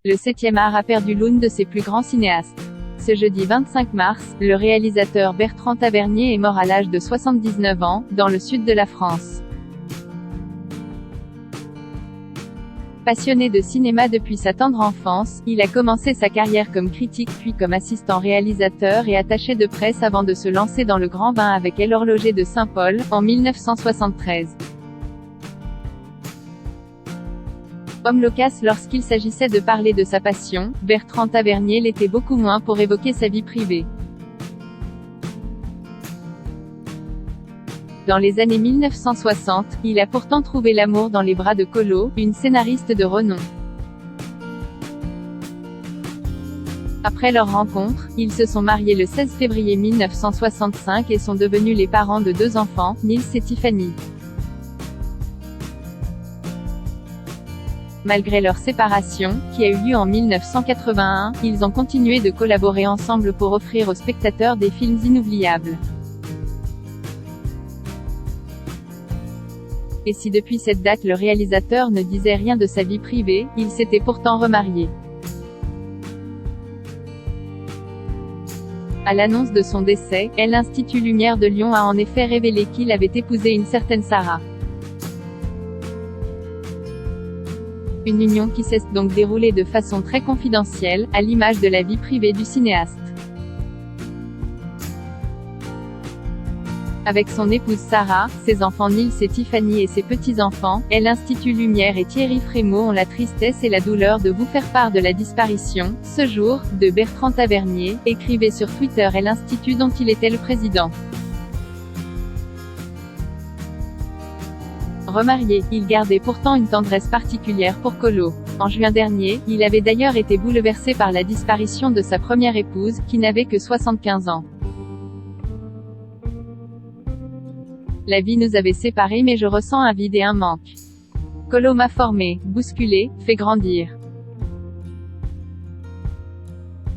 Le 7e art a perdu l'une de ses plus grands cinéastes. Ce jeudi 25 mars, le réalisateur Bertrand Tavernier est mort à l'âge de 79 ans, dans le sud de la France. Passionné de cinéma depuis sa tendre enfance, il a commencé sa carrière comme critique puis comme assistant réalisateur et attaché de presse avant de se lancer dans le grand bain avec Elle horloger de Saint-Paul, en 1973. Homme loquace lorsqu'il s'agissait de parler de sa passion, Bertrand Tavernier l'était beaucoup moins pour évoquer sa vie privée. Dans les années 1960, il a pourtant trouvé l'amour dans les bras de Colo, une scénariste de renom. Après leur rencontre, ils se sont mariés le 16 février 1965 et sont devenus les parents de 2 enfants, Nils et Tiffany. Malgré leur séparation, qui a eu lieu en 1981, ils ont continué de collaborer ensemble pour offrir aux spectateurs des films inoubliables. Et si depuis cette date le réalisateur ne disait rien de sa vie privée, il s'était pourtant remarié. À l'annonce de son décès, l'Institut Lumière de Lyon a en effet révélé qu'il avait épousé une certaine Sarah. Une union qui s'est donc déroulée de façon très confidentielle, à l'image de la vie privée du cinéaste. Avec son épouse Sarah, ses enfants Nils et Tiffany et ses petits-enfants, l'Institut Lumière et Thierry Frémaux ont la tristesse et la douleur de vous faire part de la disparition, ce jour, de Bertrand Tavernier, écrivait sur Twitter l'Institut dont il était le président. Remarié, il gardait pourtant une tendresse particulière pour Colo. En juin dernier, il avait d'ailleurs été bouleversé par la disparition de sa première épouse, qui n'avait que 75 ans. La vie nous avait séparés mais je ressens un vide et un manque. Colo m'a formé, bousculé, fait grandir.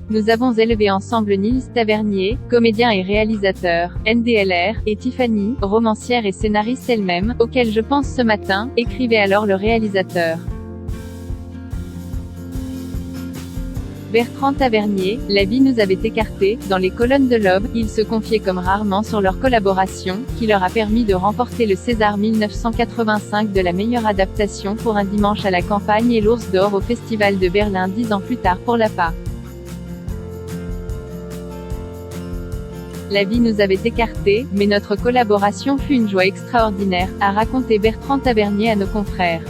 Nous avons élevé ensemble Nils Tavernier, comédien et réalisateur, NDLR, et Tiffany, romancière et scénariste elle-même, auquel je pense ce matin, écrivait alors le réalisateur. Bertrand Tavernier, la vie nous avait écartés, dans les colonnes de l'Aube, ils se confiaient comme rarement sur leur collaboration, qui leur a permis de remporter le César 1985 de la meilleure adaptation pour Un dimanche à la campagne et l'Ours d'or au Festival de Berlin 10 ans plus tard pour l'APA. La vie nous avait écartés, mais notre collaboration fut une joie extraordinaire, a raconté Bertrand Tavernier à nos confrères.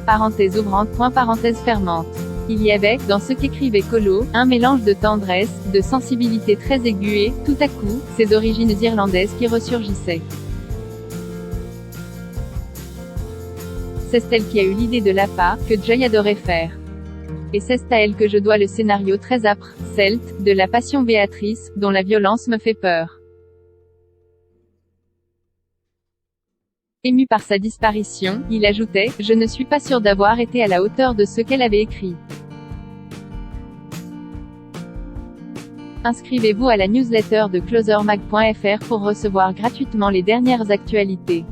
Parenthèse ouvrante. Parenthèse fermante. Il y avait, dans ce qu'écrivait Colo, un mélange de tendresse, de sensibilité très aiguë et, tout à coup, ses origines irlandaises qui ressurgissaient. C'est elle qui a eu l'idée de l'APA, que Joy adorait faire. Et c'est à elle que je dois le scénario très âpre, celte, de La Passion Béatrice, dont la violence me fait peur. Ému par sa disparition, il ajoutait « Je ne suis pas sûr d'avoir été à la hauteur de ce qu'elle avait écrit ». Inscrivez-vous à la newsletter de closermag.fr pour recevoir gratuitement les dernières actualités.